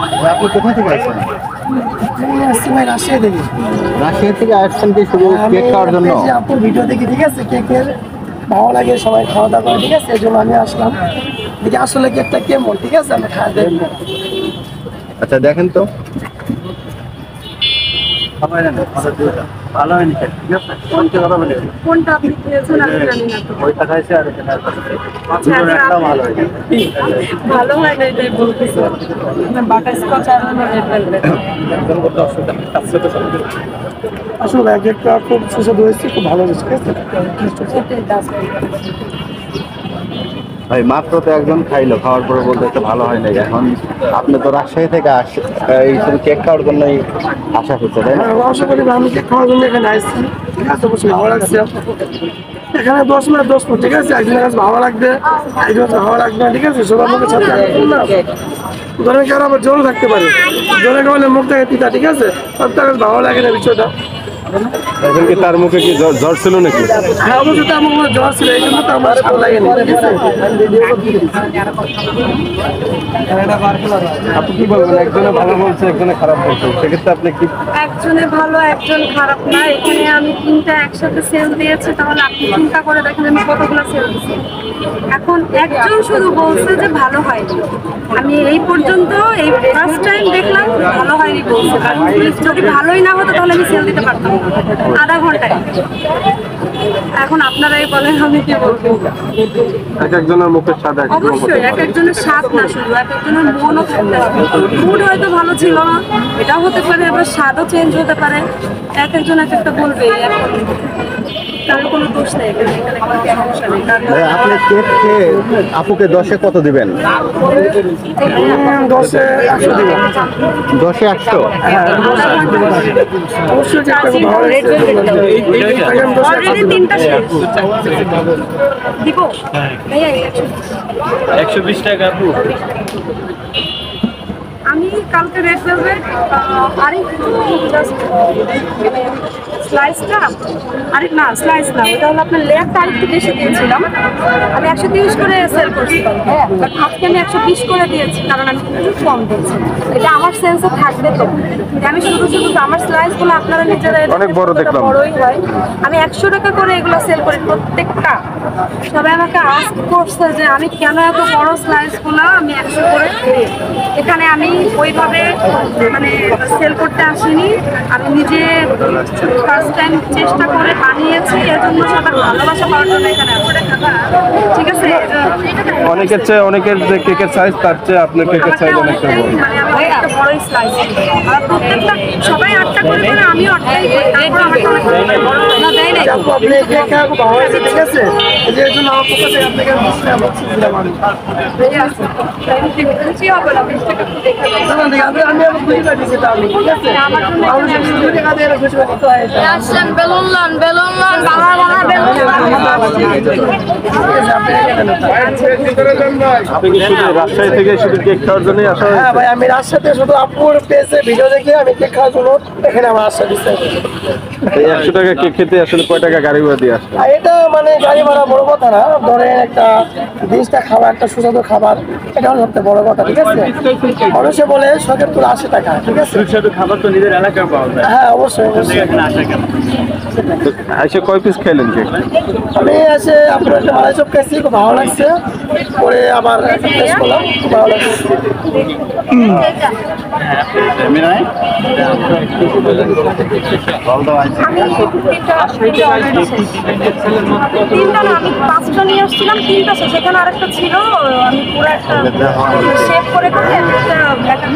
আপনি কোথা থেকে আসছেন? ভাই রাজশাহী থেকে। রাজশাহী থেকে আসছেন কি শুধু কেক খাওয়ার জন্য? আপুর ভিডিও দেখি, ঠিক আছে, কেকের ভালো লাগে, সবাই খাওয়া দাওয়া করে, ঠিক আছে, এই জন্য আমি আসলাম দেখি আসলে কেকটা কেমন, ঠিক আছে, আমি খাওয়া দেখবো। আচ্ছা দেখেন তো। ভালো হয়নি, ঠিক আছে? কোনটা আপনি খেয়েছেন আমি জানি না তো। ওইটা খাইছে আর এটা আচ্ছা, একটা ভালো হয়নি। ভালো হয় না এটাই বলতেছি। বাটারস্কচ আর রেড ভেলভেট। আসলে কেকটা খুব সুস্বাদু হয়েছে, খুব ভালো হয়েছে, ঠিক আছে। এটাই দাস। ভাই মাত্র তো একজন খাইলো, খাওয়ার পরে বলতে একটা ভালো হয় নাই। এখন আপনি তো রাজশাহী থেকে এই শুধু কেক খাওয়ার জন্যই আসা হচ্ছে, তাই না? আশা করি আমি কেক খাওয়ার জন্য এখানে আসছি, ঠিক আছে, অবশ্যই ভালো লাগছে। এখানে 10 মিনিট 10 মিনিট, ঠিক আছে, একজনের কাছে ভালো লাগবে, একজনের কাছে ভালো লাগবে না, ঠিক আছে, সবার মুখে সাথে ধরেন কারো আবার জ্বর থাকতে পারে, জ্বরে খাওয়ালে মুখ থেকে তিতা, ঠিক আছে, সব তার কাছে ভালো লাগে না বিষয়টা। এখন কি তার মুখে কি জ্বর ছিল নাকি? হ্যাঁ, অবশ্যই তো আমার জ্বর ছিল, এই জন্য তো আমার ভালো লাগে না, ঠিক আছে। আপনি কি বলবেন, একজনে ভালো বলছে একজনে খারাপ বলছে, সেক্ষেত্রে আপনি কি? একজনে ভালো একজন খারাপ না, এখানে আমি তিনটা একসাথে সেল দিয়েছি, তাহলে আপনি চিন্তা করে দেখেন আমি কতগুলো সেল দিচ্ছি। এখন একজন শুধু বলছে যে ভালো হয়নি, আমি এই পর্যন্ত এই ফার্স্ট টাইম দেখলাম ভালো হয়নি বলছে, কারণ যদি ভালোই না হতো তাহলে আমি সেল দিতে পারতাম না আধা ঘন্টায়। এখন আপনারাই বলেন আমি কি বলবো। এক একজনের মুখের স্বাদ এক রকম হতে অবশ্যই এক পারে। একজনের স্বাদ না, শুধু এক একজনের মনও থাকতে হবে। মুড হয়তো ভালো ছিল না, এটাও হতে পারে, আবার স্বাদও চেঞ্জ হতে পারে। এক একজন এক একটা বলবে, কারোর কোনো দোষ নেই, এখানে কোনো সমস্যা নেই। ভাই, আপনি কেক খেয়ে আপুকে 10-এ কত দিবেন? 10-এ 100 দিব। 10-এ 100? অবশ্যই কেকটা খুব ভালো হয়েছে। অলরেডি তিনটা শেষ দিব ভাইয়া 120 টাকা আপু। আমি কালকে রেড ভেলভেট আরেকটু জাস্ট স্লাইসটা না স্লাইস না, ওটা হলো আপনার লেয়ারটা আরেকটু বেশি দিয়েছিলাম। আমি 130 করে সেল করছিলাম, হ্যাঁ, বাট আজকে আমি 120 করে দিয়েছি, কারণ আমি একটু কম দিয়েছি। এটা আমার সেন্সে থাকবে তো, যে আমি শুধু আমার স্লাইসগুলো আপনারা নিজেরা অনেক বড় দেখলাম। বড়ই হয়। আমি 100 টাকা করে এগুলো সেল করি প্রত্যেকটা। সবাই আমাকে আস্ক করছে যে আমি কেন এত বড় স্লাইসগুলো আমি 100 করে দিই। এখানে আমি ওইভাবে মানে সেল করতে আসিনি, আমি নিজে ফার্স্ট টাইম চেষ্টা করে বানিয়েছি, এজন্য সবার ভালোবাসা পাওয়ার জন্য এখানে আসলে, ঠিক আছে। অনেকের যে কেকের সাইজ তার চেয়ে আপনার কেকের সাইজ অনেকটা বড়। মানে আমি একটা বড়ই স্লাইস, আর প্রত্যেকটা সবাই 8টা করে করে আমিও 8টাই করি, তারপর আমাকে অনেক না দেয় নাই। আপু আপনি কেক খাওয়া খুব ভালো হয়েছে, ঠিক আছে, এই যে এর জন্য আমার পক্ষ থেকে আপনাকে 20 টাকা দিলাম আমি। ঠিক আছে, কি হবে না 20 টাকা দেখা যায়। না, না, আমি আবার খুশি পাইছি এটা আমি, ঠিক আছে, আমার জন্য 20 টাকা দিয়ে খুশি পাইছি তো এটা। আসেন বেলুন লন বাংলা বেলুন লন। আপনি কি শুধু রাজশাহী থেকে শুধু কেক খাওয়ার জন্যই আসা হ্যাঁ হয়েছে? ভাই, আমি রাজশাহীতে শুধু আপুর পেজে ভিডিও দেখে আমি কেক খাওয়ার জন্য এখানে আমার আসা দিচ্ছে। এই 100 টাকা কেক খেতে আসলে কয় টাকা গাড়ি ভাড়া দিয়ে আসবে? আর এটা মানে গাড়ি ভাড়া বড় কথা না, ধরেন একটা জিনিসটা খাবার, একটা সুস্বাদু খাবার, এটা হলো সবথেকে বড় কথা, ঠিক আছে। মানুষে বলে 70-80 টাকা, ঠিক আছে। সুস্বাদু খাবার তো নিজের এলাকায় পাওয়া যায়, হ্যাঁ, অবশ্যই অবশ্যই। এখানে আসা কেন? এসে কয় পিস খাইলেন কেক? আমি এসে আপনার একটা মালাই চপ খাইছি, খুব ভালো লাগছে, পরে আবার টেস্ট করলাম, খুব ভালো লাগছে। আমি নাই তিনটা না, আমি 5টা নিয়ে আসছিলাম, 3টা শেষ, সেখানে আরেকটা ছিল, আমি পুরো একটা শেপ করে করে একটা